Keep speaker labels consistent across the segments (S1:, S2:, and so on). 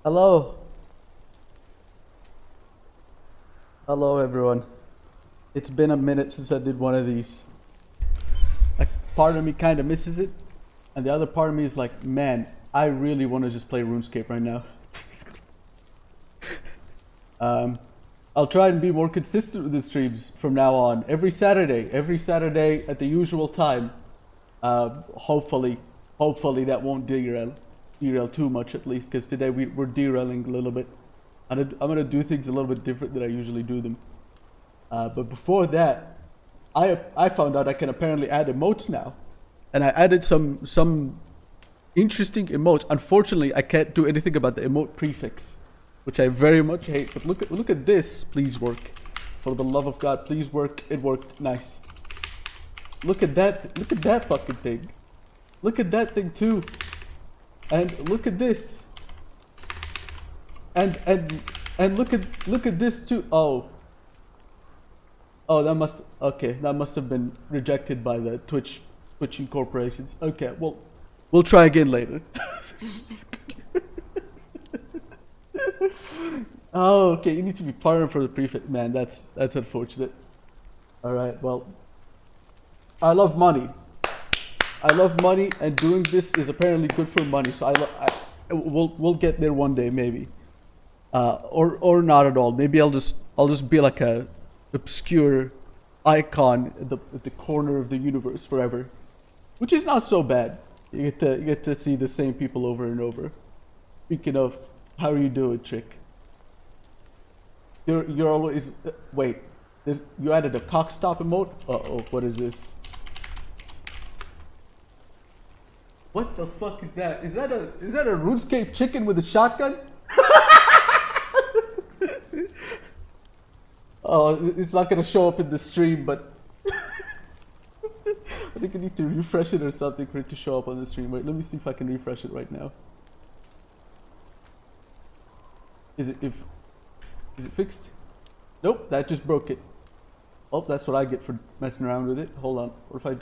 S1: Hello. Hello, everyone. It's been a minute since I did one of these. A part of me kind of misses it, and the other part of me is like, man, I really want to just play RuneScape right now. um, I'll try and be more consistent with the streams from now on. Every Saturday at the usual time. Hopefully that won't derail too much at least, because today we're derailing a little bit. I'm gonna do things a little bit different than I usually do them. But before that, I found out I can apparently add emotes now, and I added some interesting emotes. Unfortunately, I can't do anything about the emote prefix, which I very much hate. But look at this. Please work. For the love of God, please work. It worked. Nice. Look at that. Look at that fucking thing. Look at that thing too. And look at this. And look at this too. Oh, that must have been rejected by the Twitch incorporations. Okay, well, we'll try again later. Oh, okay, you need to be pardoned for the prefix. Man, that's unfortunate. All right, well, I love money. And doing this is apparently good for money. So we'll get there one day, maybe, or not at all. Maybe I'll just be like a obscure icon at the corner of the universe forever, which is not so bad. You get to see the same people over and over. Speaking of, how are you doing, chick? You're always wait. You added a cock stop emote. Oh, what is this? What the fuck is that? Is that a RuneScape chicken with a shotgun? Oh, it's not gonna show up in the stream, but I think I need to refresh it or something for it to show up on the stream. Wait, let me see if I can refresh it right now. Is it fixed? Nope, that just broke it. Oh, that's what I get for messing around with it. Hold on. What if I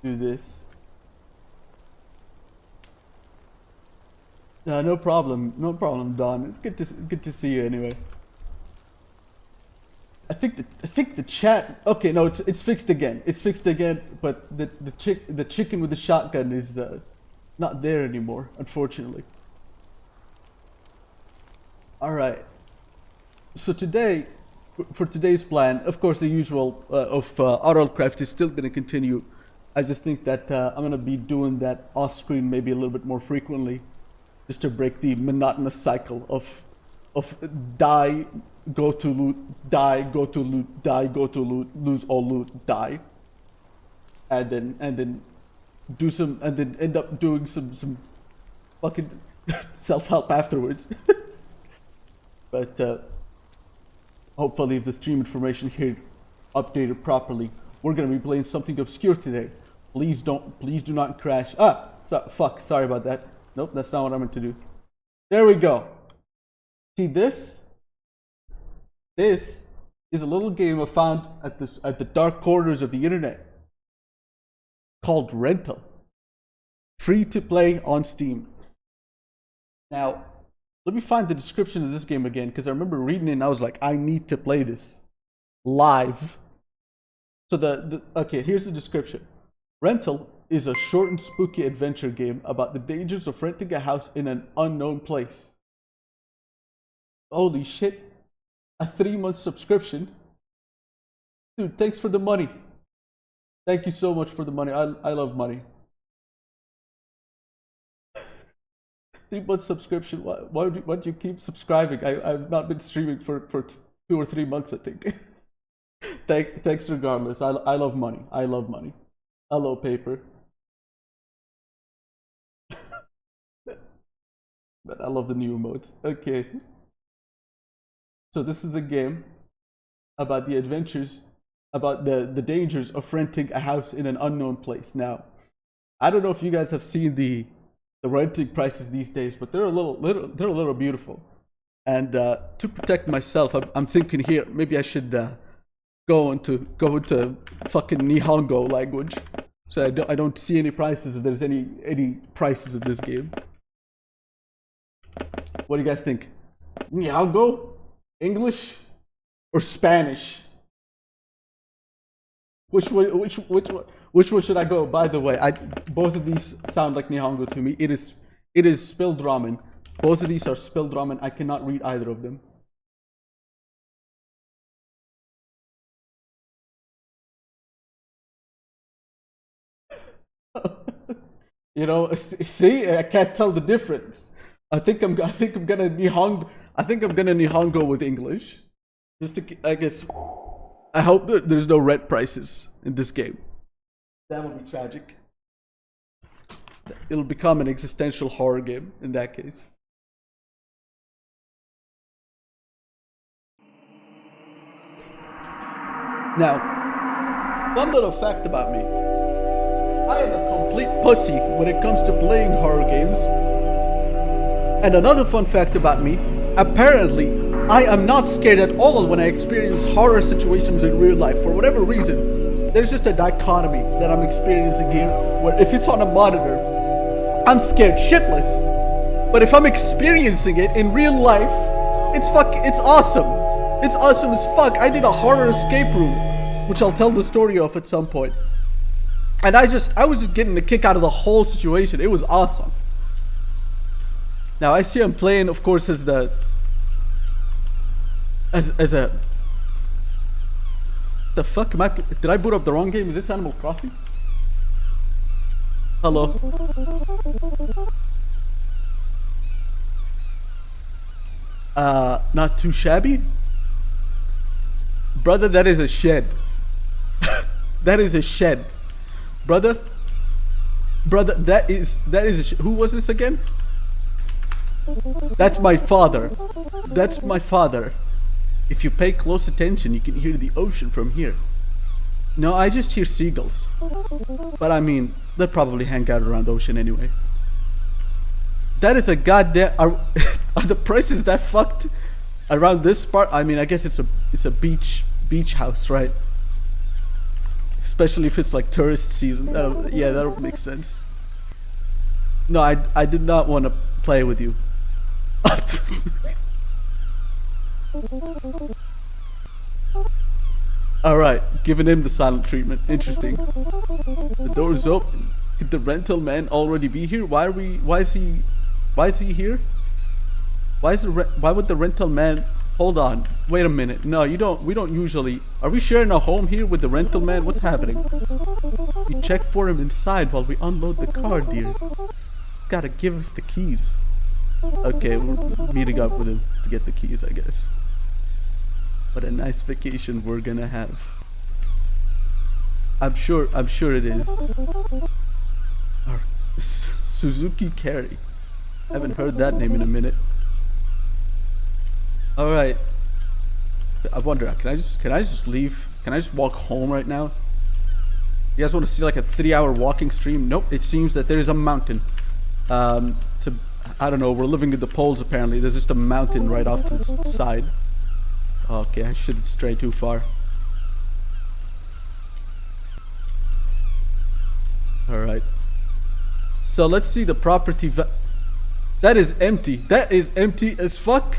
S1: do this? No problem, Don. It's good to see you anyway. I think the chat. Okay, no, it's fixed again. It's fixed again, but the chicken with the shotgun is not there anymore, unfortunately. All right. So today, for today's plan, of course, the usual of AutoCraft is still going to continue. I just think that I'm going to be doing that off screen maybe a little bit more frequently, just to break the monotonous cycle of die, go to loot, die, go to loot, die, go to loot, lose all loot, die, and then do some, and then end up doing some fucking self-help afterwards. But hopefully, if the stream information here updated properly, we're gonna be playing something obscure today. Please do not crash. Fuck, sorry about that. Nope, that's not what I meant to do. There we go. See this? This is a little game I found at the dark corners of the internet called Rental. Free to play on Steam. Now, let me find the description of this game again, because I remember reading it and I was like, I need to play this live. So okay, here's the description. Rental is a short and spooky adventure game about the dangers of renting a house in an unknown place. Holy shit. A 3-month subscription. Dude, thanks for the money. Thank you so much for the money. I love money. 3-month subscription. Why do you keep subscribing? I've not been streaming for 2 or 3 months, I think. Thanks regardless. I love money. I love money. Hello, paper. But I love the new emotes. Okay. So this is a game about the adventures, about the dangers of renting a house in an unknown place. Now, I don't know if you guys have seen the renting prices these days, but they're a little beautiful. And to protect myself, I'm thinking here maybe I should go into fucking Nihongo language, so I don't see any prices if there's any prices in this game. What do you guys think? Nihongo, English, or Spanish? Which one should I go? By the way, both of these sound like Nihongo to me. It is spelled ramen. Both of these are spelled ramen. I cannot read either of them. You know, see, I can't tell the difference. I think I'm gonna Nihongo with English. Just to, I guess, I hope that there's no rent prices in this game. That would be tragic. It'll become an existential horror game in that case. Now, one little fact about me. I am a complete pussy when it comes to playing horror games. And another fun fact about me, apparently, I am not scared at all when I experience horror situations in real life. For whatever reason, there's just a dichotomy that I'm experiencing here, where if it's on a monitor, I'm scared shitless. But if I'm experiencing it in real life, it's awesome. It's awesome as fuck. I did a horror escape room, which I'll tell the story of at some point. And I was just getting a kick out of the whole situation. It was awesome. Now I see I'm playing, of course, as a the fuck am I? Did I boot up the wrong game? Is this Animal Crossing? Hello. Not too shabby, brother. That is a shed. That is a shed. Brother, that is who was this again? That's my father. That's my father. If you pay close attention, you can hear the ocean from here. No, I just hear seagulls. But I mean, they'll probably hang out around the ocean anyway. That is a goddamn. Are the prices that fucked around this part? I mean, I guess it's a beach house, right? Especially if it's like tourist season. Yeah, that'll make sense. No, I did not want to play with you. Alright, giving him the silent treatment. Interesting. The door's open. Could the rental man already be here? Why is he here? Why would the rental man? Hold on. Wait a minute. No, we don't usually. Are we sharing a home here with the rental man? What's happening? We check for him inside while we unload the car, dear. He's gotta give us the keys. Okay, we're meeting up with him to get the keys, I guess. What a nice vacation we're gonna have. I'm sure it is. Suzuki Carry. I haven't heard that name in a minute. Alright. I wonder, can I just leave? Can I just walk home right now? You guys want to see like a 3-hour walking stream? Nope, it seems that there is a mountain. I don't know, we're living in the poles apparently. There's just a mountain right off to the side. Okay, I shouldn't stray too far. Alright. So let's see the property that is empty. That is empty as fuck.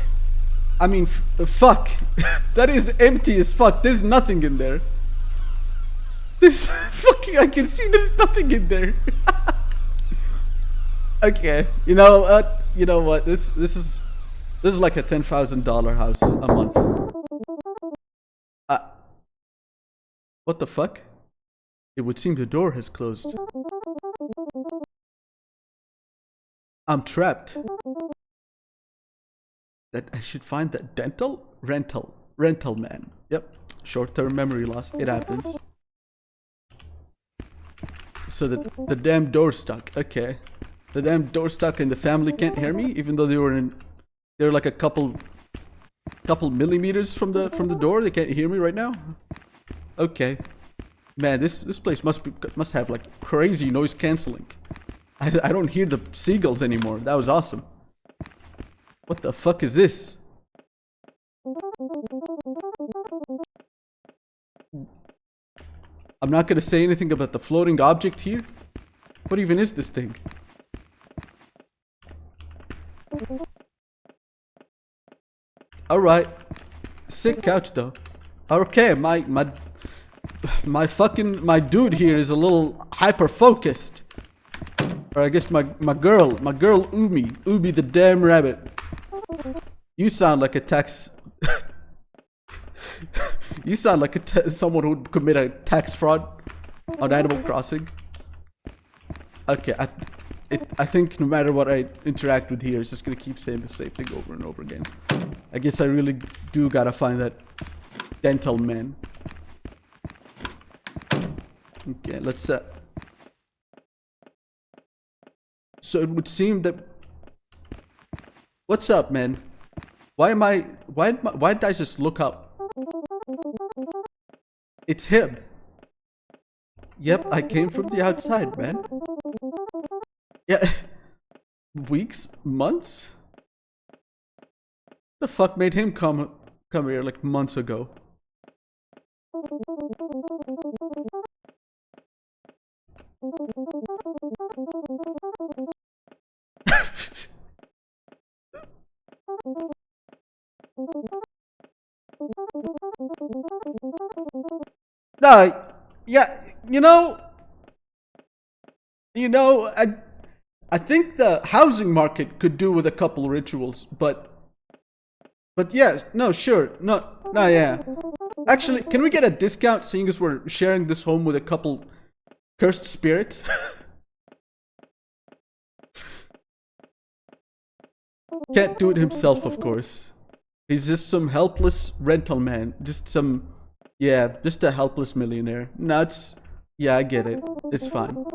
S1: I mean, fuck. That is empty as fuck. There's nothing in there. There's fucking. I can see there's nothing in there. Okay. You know what? You know what? This is like a $10,000 house a month. What the fuck? It would seem the door has closed. I'm trapped. That I should find that rental man. Yep, short-term memory loss. It happens. So the damn door's stuck. Okay, the damn door's stuck, and the family can't hear me, even though they're like a couple millimeters from the door. They can't hear me right now. Okay, man, this place must have like crazy noise canceling. I don't hear the seagulls anymore. That was awesome. What the fuck is this? I'm not gonna say anything about the floating object here. What even is this thing? All right. Sick couch though. Okay, my dude here is a little hyper focused. Or I guess my girl Umi the damn rabbit. You sound like a tax. You sound like someone who would commit a tax fraud on Animal Crossing. Okay, I think no matter what I interact with here, it's just gonna keep saying the same thing over and over again. I guess I really do gotta find that dental man. Okay, let's so it would seem that. What's up, man? Why did I just look up? It's him. Yep, I came from the outside, man. Yeah. Weeks? Months? The fuck made him come here like months ago? Yeah, I think the housing market could do with a couple rituals, but yeah, no, sure, no, yeah. Actually, can we get a discount seeing as we're sharing this home with a couple cursed spirits? Can't do it himself, of course. He's just some helpless rental man. Just a helpless millionaire. No, yeah, I get it. It's fine.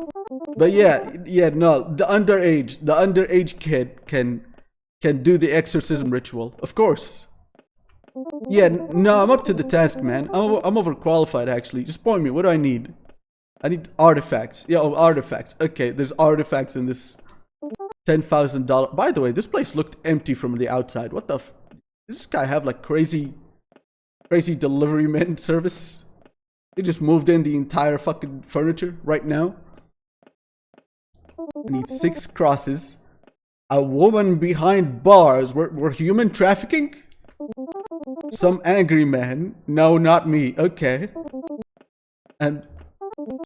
S1: But yeah, no, the underage kid can do the exorcism ritual, of course. Yeah, no, I'm up to the task, man. I'm overqualified, actually. Just point me. What do I need? I need artifacts. Yeah, artifacts. Okay, there's artifacts in this $10,000. By the way, this place looked empty from the outside. What the f? Does this guy have like crazy delivery man service? He just moved in the entire fucking furniture right now. I need 6 crosses. A woman behind bars. We're human trafficking? Some angry man. No, not me. Okay. And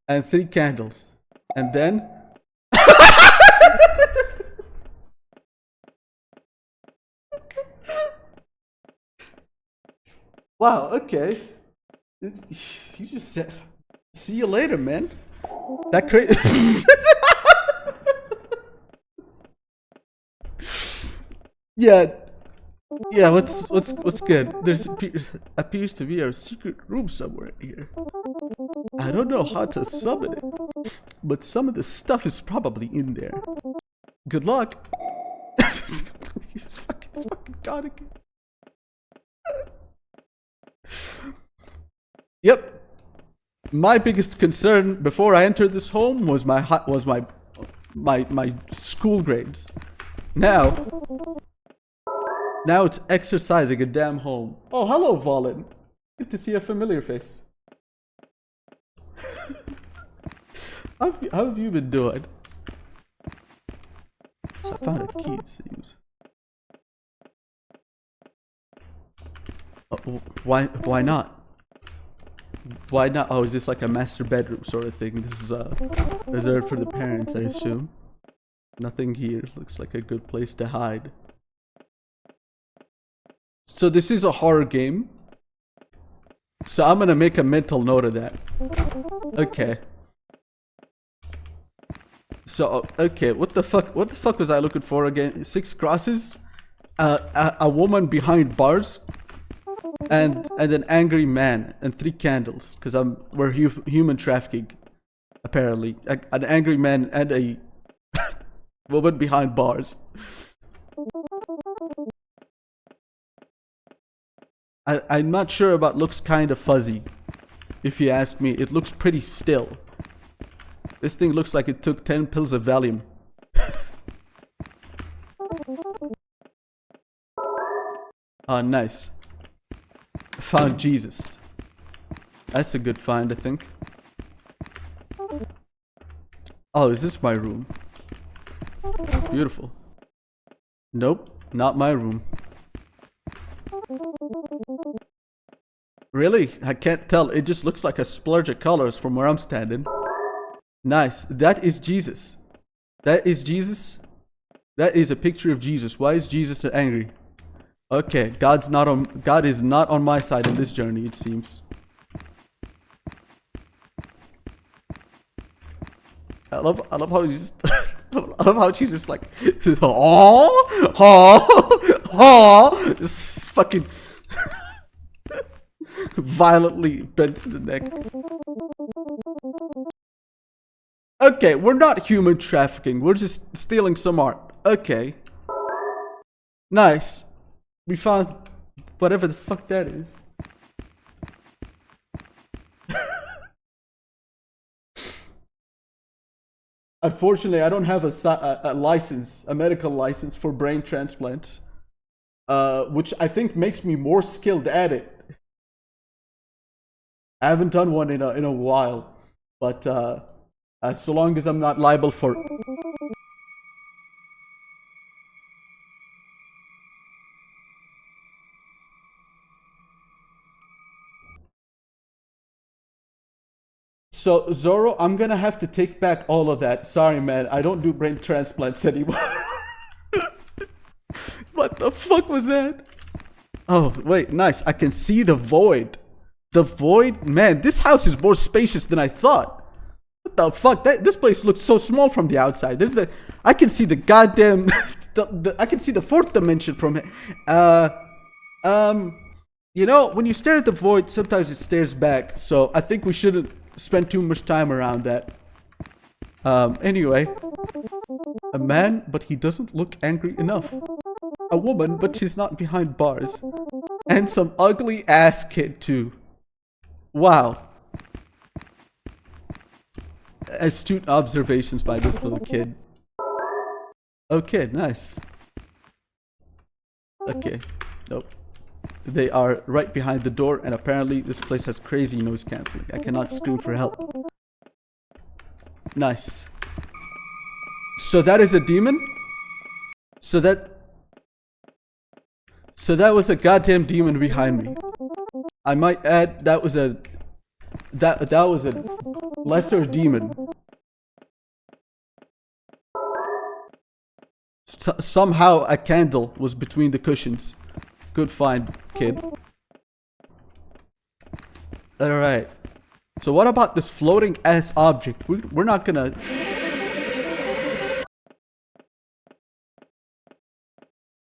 S1: 3 candles. And then wow, okay. He just said, see you later, man. That crazy. Yeah, what's good? There's appears to be a secret room somewhere here. I don't know how to summon it, but some of the stuff is probably in there. Good luck. He's fucking gone again. Yep. My biggest concern before I entered this home was my school grades. Now it's exercising a damn home. Oh, hello, Valen. Good to see a familiar face. How have you been doing? So I found a key, it seems. Why not? Why not? Oh, is this like a master bedroom sort of thing? This is reserved for the parents, I assume. Nothing here. Looks like a good place to hide. So this is a horror game. So I'm gonna make a mental note of that. Okay. So okay, what the fuck was I looking for again? 6 crosses, a woman behind bars, and an angry man, and 3 candles, because we're human trafficking, apparently. An angry man and a woman behind bars. I'm not sure about looks kind of fuzzy. If you ask me, it looks pretty still. This thing looks like it took 10 pills of Valium. Oh, nice. Found Jesus. That's a good find, I think. Oh, is this my room? Beautiful. Nope, not my room. Really? I can't tell. It just looks like a splurge of colors from where I'm standing. Nice. That is Jesus. That is Jesus. That is a picture of Jesus. Why is Jesus angry? Okay, God is not on my side in this journey, it seems. I love how he's I love how she's just like this fucking violently bent to the neck. Okay, we're not human trafficking. We're just stealing some art. Okay. Nice. We found whatever the fuck that is. Unfortunately, I don't have a license, a medical license for brain transplants, which I think makes me more skilled at it. I haven't done one in a while, but so long as I'm not liable for. So, Zoro, I'm gonna have to take back all of that. Sorry, man. I don't do brain transplants anymore. What the fuck was that? Oh, wait. Nice. I can see the void. The void? Man, this house is more spacious than I thought. What the fuck? This place looks so small from the outside. I can see the goddamn... I can see the fourth dimension from it. You know, when you stare at the void, sometimes it stares back. So, I think we shouldn't spend too much time around that. Anyway. A man, but he doesn't look angry enough. A woman, but she's not behind bars. And some ugly ass kid too. Wow. Astute observations by this little kid. Okay, nice. Okay, nope. They are right behind the door, and apparently this place has crazy noise cancelling. I cannot scream for help. Nice. So that is a demon? So that was a goddamn demon behind me. I might add that was a lesser demon. Somehow a candle was between the cushions. Good find, kid. Alright. So what about this floating ass object? We're not gonna...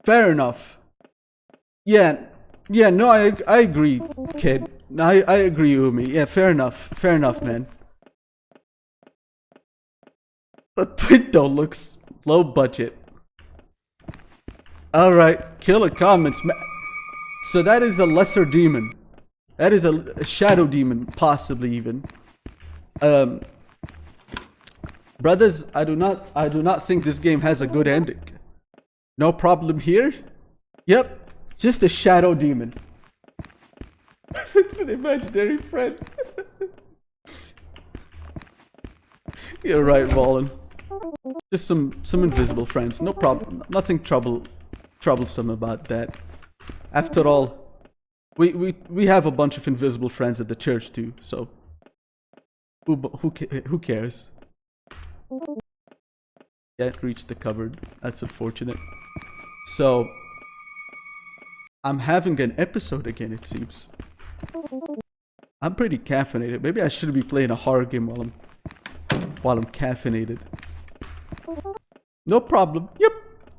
S1: Fair enough. Yeah, no, I agree, kid. I agree, Umi. Yeah, fair enough, man. The window looks low budget. Alright, killer comments. So that is a lesser demon. That is a shadow demon, possibly even. Brothers, I do not think this game has a good ending. No problem here? Yep, just a shadow demon. It's an imaginary friend. You're right, Valen. Just some invisible friends. No problem. Nothing troublesome about that. After all, we have a bunch of invisible friends at the church too. So who cares? Can't reach the cupboard. That's unfortunate. So I'm having an episode again, it seems. I'm pretty caffeinated. Maybe I shouldn't be playing a horror game while I'm caffeinated. No problem. Yep,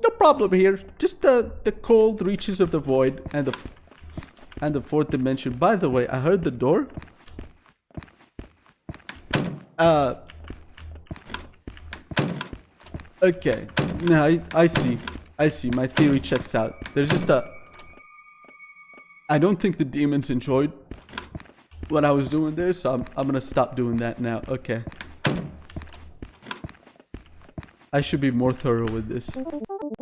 S1: no problem here. Just the cold reaches of the void and the fourth dimension. By the way, I heard the door. Okay. No, I see. My theory checks out. There's just I don't think the demons enjoyed what I was doing there, so I'm gonna stop doing that now. Okay. I should be more thorough with this.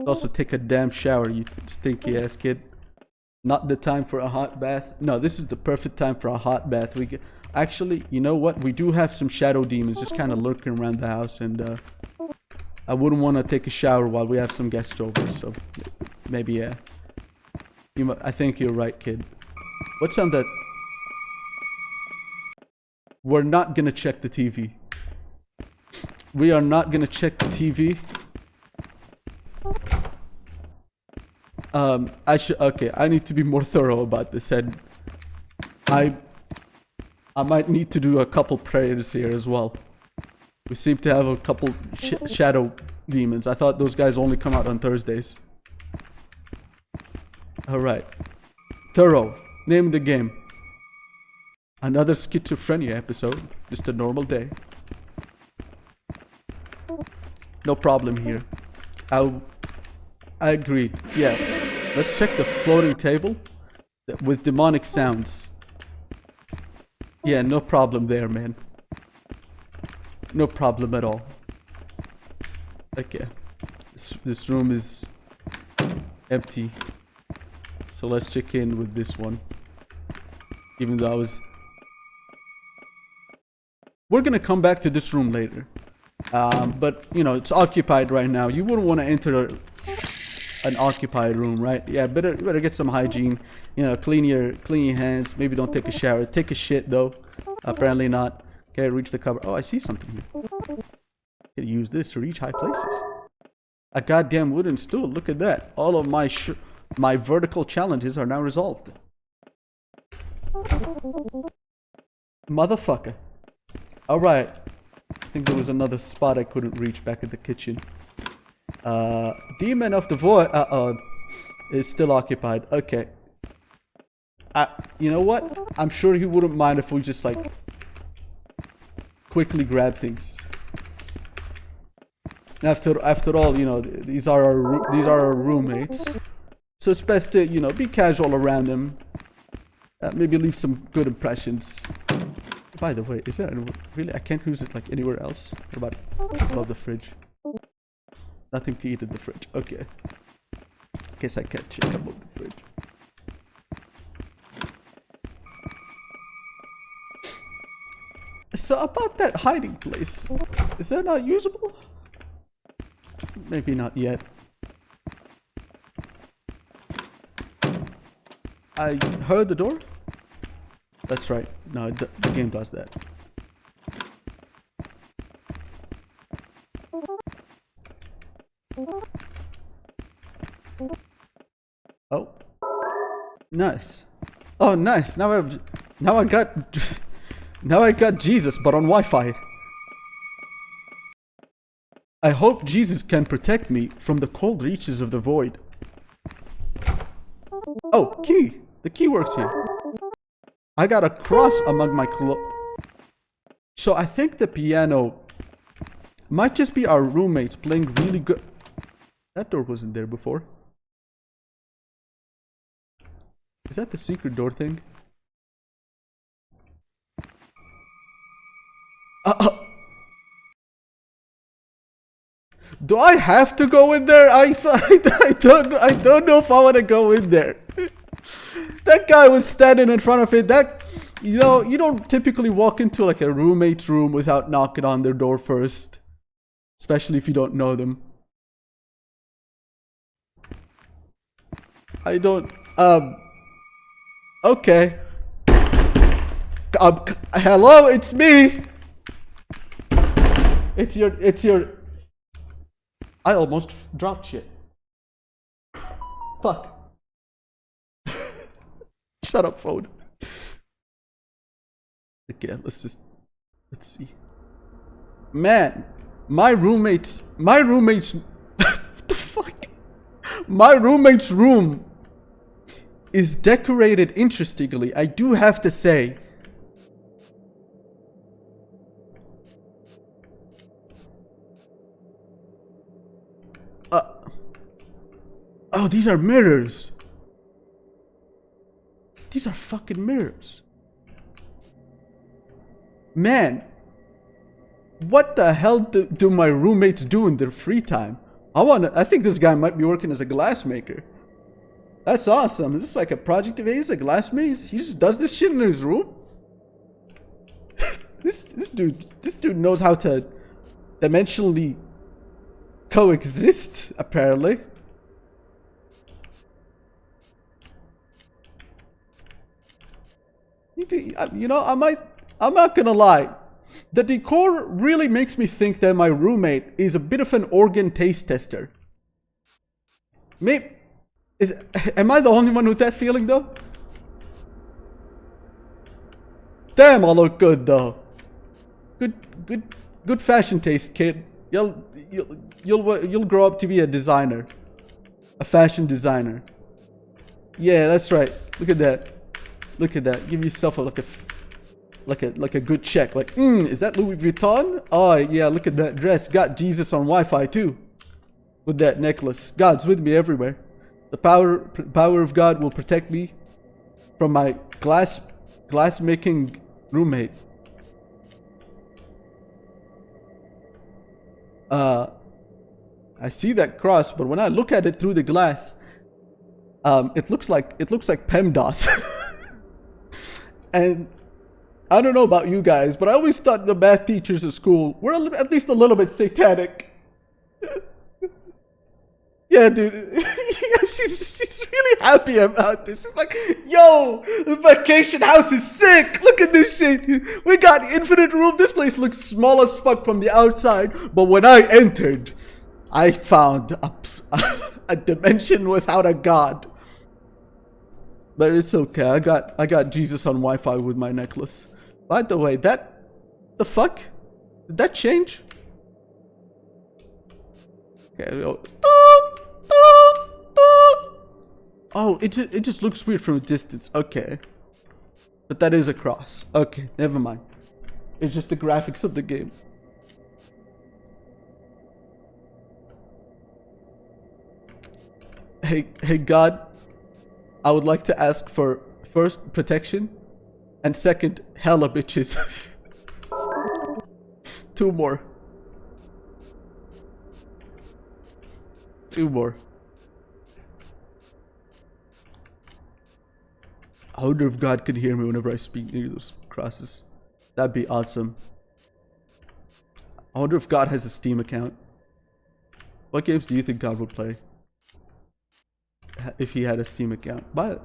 S1: Also take a damn shower, you stinky ass kid. Not the time for a hot bath. No, this is the perfect time for a hot bath. Actually, you know what? We do have some shadow demons just kind of lurking around the house, and I wouldn't want to take a shower while we have some guests over, so maybe yeah. I think you're right, kid. What's on that? We're not gonna check the TV. We are not gonna check the TV. Okay, I need to be more thorough about this, and I might need to do a couple prayers here as well. We seem to have a couple shadow demons. I thought those guys only come out on Thursdays. Alright. Thorough. Name of the game. Another schizophrenia episode. Just a normal day. No problem here. I agreed. Yeah. Let's check the floating table with demonic sounds. Yeah, no problem there, man. No problem at all. Okay. This room is empty. So let's check in with this one. Even though we're gonna come back to this room later. But, you know, it's occupied right now. You wouldn't want to enter an occupied room, right? Yeah, better get some hygiene. You know, clean your hands. Maybe don't take a shower. Take a shit, though. Apparently not. Okay, reach the cover. Oh, I see something here. Can use this to reach high places. A goddamn wooden stool. Look at that. All of my vertical challenges are now resolved. Motherfucker. Alright. I think there was another spot I couldn't reach back at the kitchen. Demon of the Void is still occupied. Okay. You know what? I'm sure he wouldn't mind if we just like quickly grab things. After all, you know, these are our roommates. So it's best to, you know, be casual around them. Maybe leave some good impressions. By the way, is there really? I can't use it like anywhere else. What about above the fridge? Nothing to eat in the fridge. Okay. Guess I can't check above the fridge. So about that hiding place, is that not usable? Maybe not yet. I heard the door? That's right. No, the game does that. Oh. Nice. Oh, nice. Now I got Jesus, but on Wi-Fi. I hope Jesus can protect me from the cold reaches of the void. Oh, key. The key works here. I got a cross among my So I think the piano might just be our roommates playing really good. That door wasn't there before. Is that the secret door thing? Do I have to go in there? I don't know if I want to go in there. That guy was standing in front of it. That, you know, you don't typically walk into like a roommate's room without knocking on their door first. Especially if you don't know them. I don't, okay. Hello, it's me. It's your, I almost dropped shit. Fuck. Shut up, phone. Okay, let's see. Man, my roommates, what the fuck? My roommate's room is decorated interestingly, I do have to say. Oh, these are mirrors. These are fucking mirrors. Man, what the hell do my roommates do in their free time? I think this guy might be working as a glassmaker. That's awesome. Is this like a project of his, a glassmaker? He just does this shit in his room? This dude knows how to dimensionally coexist, apparently. You know, I'm not gonna lie. The decor really makes me think that my roommate is a bit of an organ taste tester. Am I the only one with that feeling though? Damn, I look good though. Good fashion taste, kid. You'll grow up to be a designer, a fashion designer. Yeah, that's right. Look at that. Look at that. Give yourself like a good check. Like, is that Louis Vuitton? Oh yeah, look at that dress. Got Jesus on Wi-Fi too. With that necklace. God's with me everywhere. The power of God will protect me from my glass making roommate. I see that cross, but when I look at it through the glass, it looks like PEMDAS. And I don't know about you guys, but I always thought the math teachers at school were at least a little bit satanic. Yeah, dude. she's really happy about this. She's like, yo, the vacation house is sick. Look at this shit. We got infinite room. This place looks small as fuck from the outside. But when I entered, I found a dimension without a god. But it's okay. I got Jesus on Wi-Fi with my necklace. By the way, the fuck? Did that change? Okay, go. Oh, it just looks weird from a distance. Okay. But that is a cross. Okay, never mind. It's just the graphics of the game. Hey God, I would like to ask for first protection and second hella bitches. 2 more. 2 more. I wonder if God could hear me whenever I speak near those crosses. That'd be awesome. I wonder if God has a Steam account. What games do you think God would play if he had a Steam account? By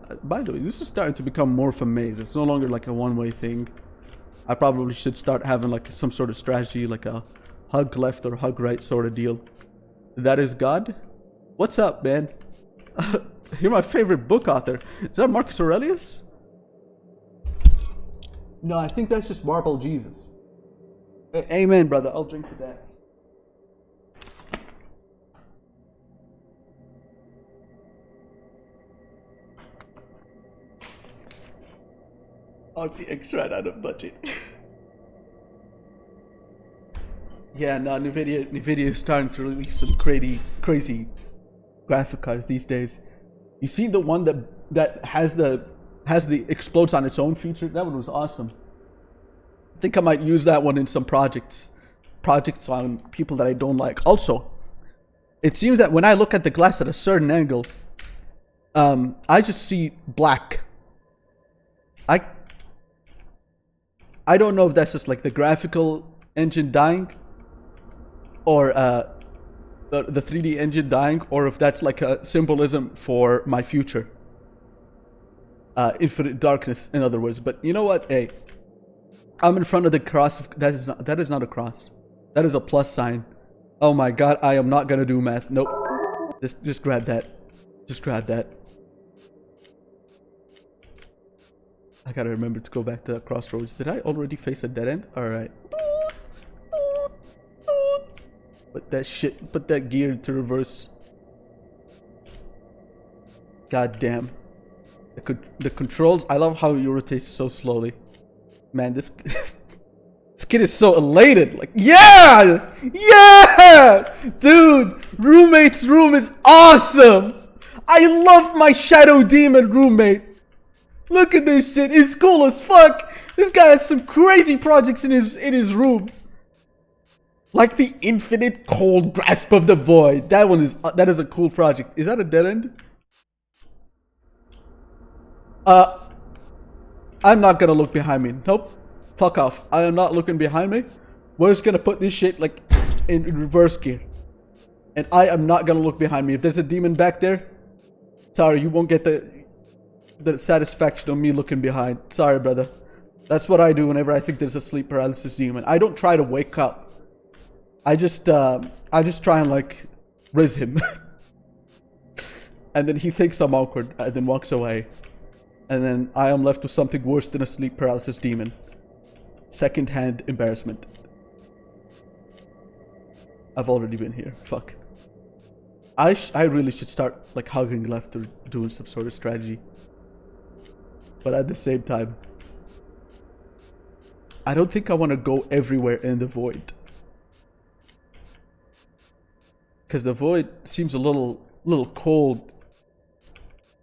S1: the way, this is starting to become more of a maze. It's no longer like a one-way thing. I probably should start having like some sort of strategy, like a hug left or hug right sort of deal. That is God? What's up, man? You're my favorite book author. Is that Marcus Aurelius? No, I think that's just Marble Jesus. Amen, brother. I'll drink to that. RTX ran out of budget. Yeah, no, Nvidia is starting to release some crazy graphic cards these days. You see the one that has the explodes on its own feature? That one was awesome. I think I might use that one in some projects on people that I don't like. Also, it seems that when I look at the glass at a certain angle, I just see black. I don't know if that's just like the graphical engine dying, or the 3D engine dying, or if that's like a symbolism for my future. Infinite darkness, in other words. But you know what? Hey, I'm in front of the cross. That is not a cross. That is a plus sign. Oh my God, I am not gonna do math. Nope. Just grab that. Just grab that. I gotta remember to go back to that crossroads. Did I already face a dead end? Alright. Put that gear to reverse. God damn. The controls, I love how you rotate so slowly. Man, this kid is so elated. Like, yeah! Yeah! Dude, roommate's room is awesome! I love my Shadow Demon roommate. Look at this shit. It's cool as fuck. This guy has some crazy projects in his room. Like the Infinite Cold Grasp of the Void. That is a cool project. Is that a dead end? I'm not gonna look behind me. Nope. Fuck off. I am not looking behind me. We're just gonna put this shit like in reverse gear. And I am not gonna look behind me. If there's a demon back there, sorry, you won't get the the satisfaction of me looking behind. Sorry, brother. That's what I do whenever I think there's a sleep paralysis demon. I don't try to wake up. I just try and like riz him. And then he thinks I'm awkward and then walks away. And then I am left with something worse than a sleep paralysis demon. Second-hand embarrassment. I've already been here. Fuck. I really should start like hugging left or doing some sort of strategy. But at the same time, I don't think I want to go everywhere in the void. Because the void seems a little cold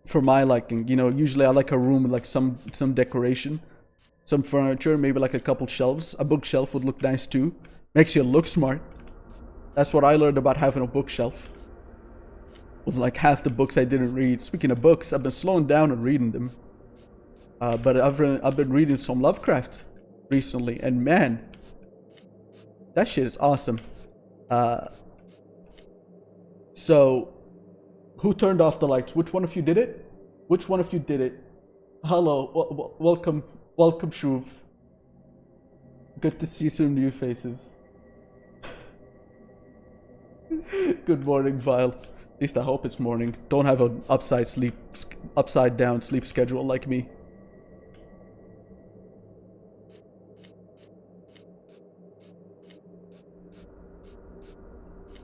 S1: for my liking. You know, usually I like a room with like some decoration, some furniture, maybe like a couple shelves. A bookshelf would look nice too. Makes you look smart. That's what I learned about having a bookshelf. With like half the books I didn't read. Speaking of books, I've been slowing down on reading them. But I've been reading some Lovecraft recently, and man, that shit is awesome. So, who turned off the lights? Which one of you did it? Which one of you did it? Hello, welcome, Shroov. Good to see some new faces. Good morning, Vile. At least I hope it's morning. Don't have an upside down sleep schedule like me.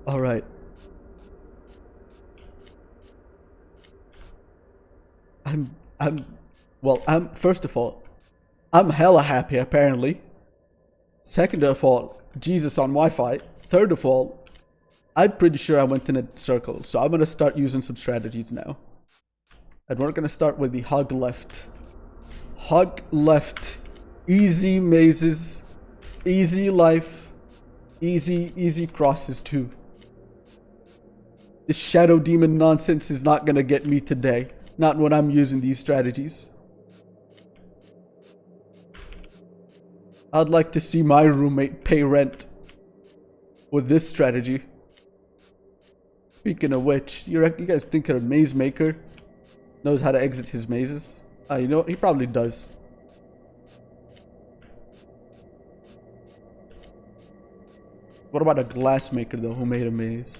S1: All right. First of all, I'm hella happy apparently. Second of all, Jesus on Wi-Fi. Third of all, I'm pretty sure I went in a circle, so I'm gonna start using some strategies now. And we're gonna start with the hug left. Hug left. Easy mazes. Easy life. Easy crosses too. This shadow demon nonsense is not gonna get me today. Not when I'm using these strategies. I'd like to see my roommate pay rent with this strategy. Speaking of which, you guys think a maze maker knows how to exit his mazes? You know, he probably does. What about a glass maker though, who made a maze?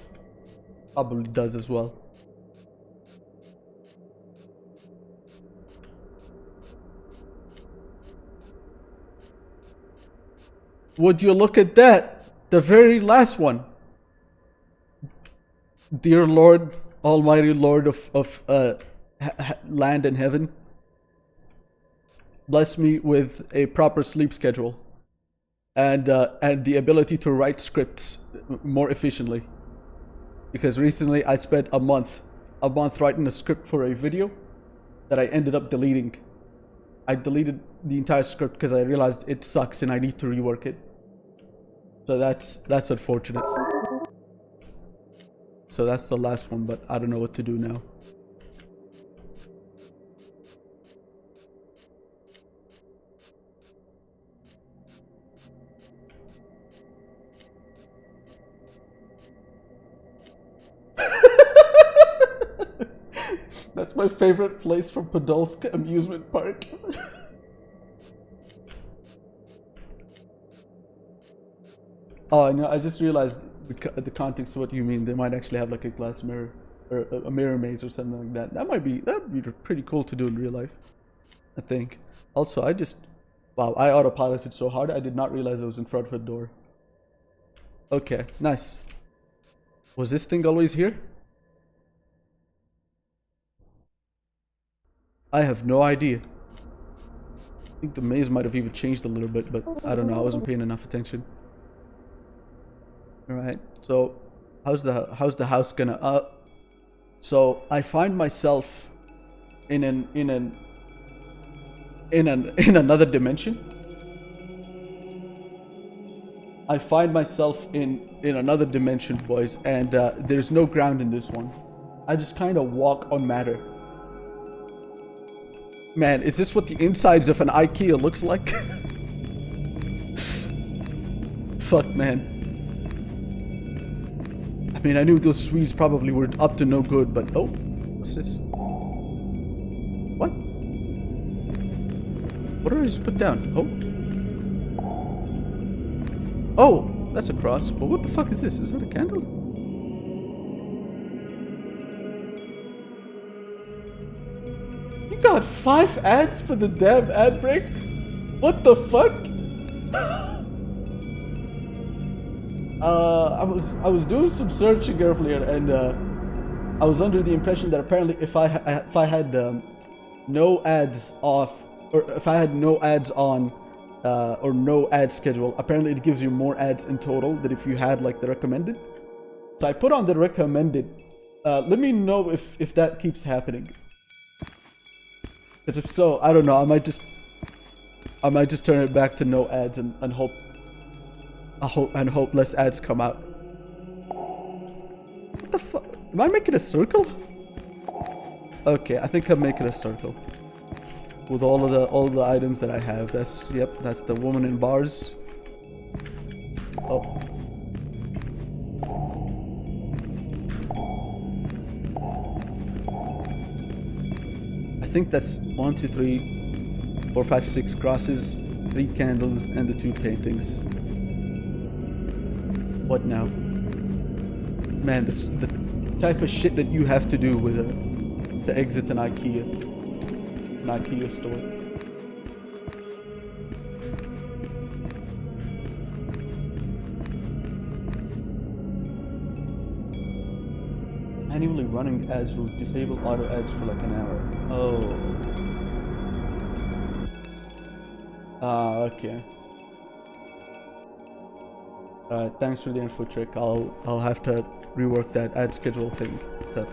S1: Probably does as well. Would you look at that? The very last one. Dear Lord, Almighty Lord of land and heaven, bless me with a proper sleep schedule and the ability to write scripts more efficiently. Because recently I spent a month writing a script for a video that I ended up deleting. I deleted the entire script because I realized it sucks and I need to rework it. So that's unfortunate. So that's the last one, but I don't know what to do now. That's my favorite place from Podolsk Amusement Park. Oh, I know. I just realized the context of what you mean. They might actually have like a glass mirror or a mirror maze or something like that. That would be pretty cool to do in real life, I think. Also, I autopiloted so hard I did not realize I was in front of a door. Okay, nice. Was this thing always here? I have no idea. I think the maze might have even changed a little bit, but I don't know. I wasn't paying enough attention. All right. So, how's the house gonna? So I find myself in another dimension. I find myself in another dimension, boys, and there's no ground in this one. I just kind of walk on matter. Man, is this what the insides of an IKEA looks like? Fuck, man. I mean, I knew those Swedes probably were up to no good, but oh, what's this? What? What did I just put down? Oh. Oh, that's a cross. But what the fuck is this? Is that a candle? You got 5 ads for the damn ad break? What the fuck? I was doing some searching earlier, and I was under the impression that apparently if I had no ads off, or if I had no ads on, or no ad schedule, apparently it gives you more ads in total than if you had like the recommended. So I put on the recommended. Let me know if that keeps happening. Because if so, I don't know. I might just turn it back to no ads and hope less ads come out. What the fuck? Am I making a circle? Okay, I think I'm making a circle with all the items that I have. That's the woman in bars. Oh. I think that's 1, 2, 3, 4, 5, 6 crosses, 3 candles, and the 2 paintings. What now? Man, this is the type of shit that you have to do with to exit an IKEA store. Manually running ads will disable auto ads for like an hour. Oh. Okay. Thanks for the info, Trick. I'll have to rework that ad schedule thing to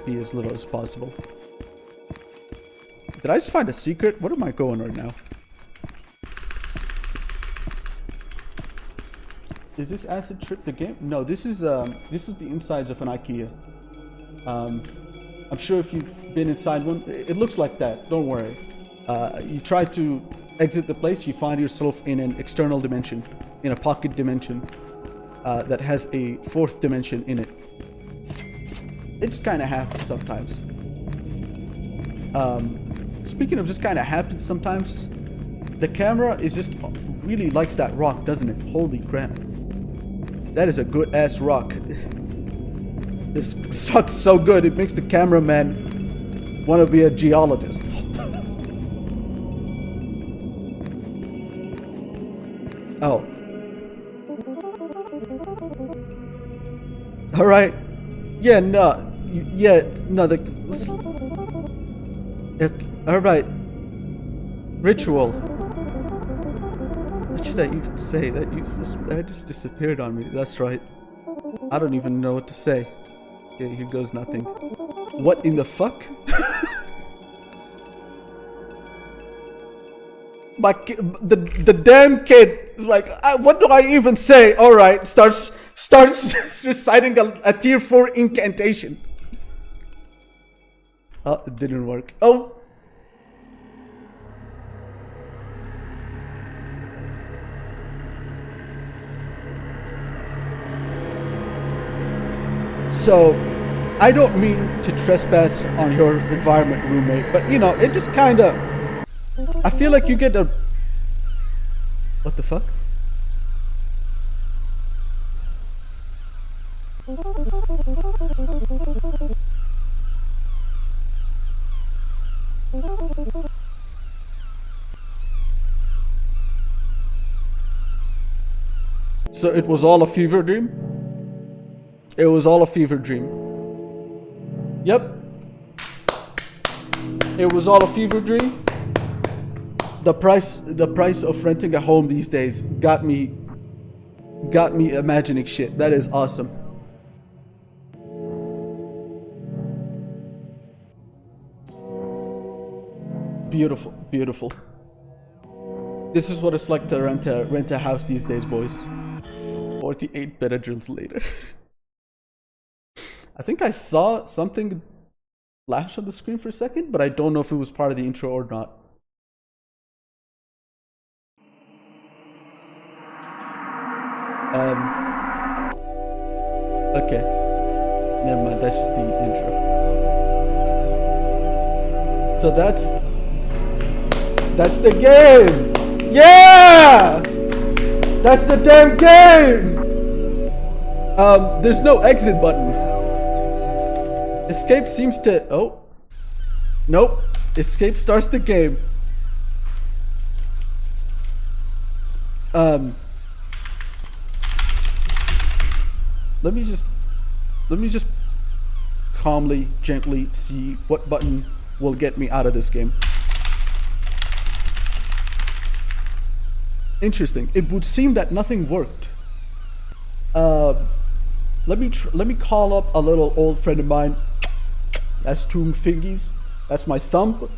S1: be as little as possible. Did I just find a secret? What am I going right now? Is this acid trip the game? No, this is the insides of an IKEA. I'm sure if you've been inside one, it looks like that. Don't worry. You try to exit the place, you find yourself in an external dimension, in a pocket dimension that has a 4th dimension in it. It's kind of happens sometimes. Speaking of just kind of happens sometimes, the camera is just really likes that rock, doesn't it? Holy crap. That is a good ass rock. This rock's so good, it makes the cameraman want to be a geologist. Oh. Alright. Yeah, no. Yeah, no, alright. Ritual. What should I even say? That just disappeared on me. That's right. I don't even know what to say. Okay, here goes nothing. What in the fuck? The damn kid is like, what do I even say? All right, starts reciting a tier 4 incantation. Oh, it didn't work. Oh. So, I don't mean to trespass on your environment, roommate, but you know, it just kind of. I feel like you get a. What the fuck? So it was all a fever dream? It was all a fever dream. Yep. It was all a fever dream. The price of renting a home these days got me imagining shit. That is awesome. Beautiful, beautiful. This is what it's like to rent a house these days, boys. 48 Benadryls later. I think I saw something flash on the screen for a second, but I don't know if it was part of the intro or not. Okay. Never mind, that's just the intro. So That's the game! Yeah! That's the damn game! There's no exit button. Escape seems to... Oh. Nope. Escape starts the game. Let me just calmly, gently see what button will get me out of this game. Interesting. It would seem that nothing worked. Let me call up a little old friend of mine. That's two fingies. That's my thumb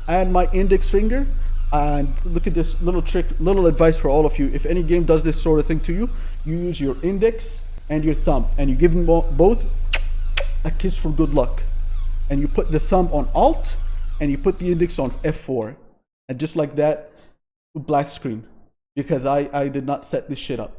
S1: and my index finger. And look at this little trick, little advice for all of you. If any game does this sort of thing to you, you use your index and your thumb, and you give them both a kiss for good luck. And you put the thumb on Alt, and you put the index on F4. And just like that, black screen. Because I did not set this shit up.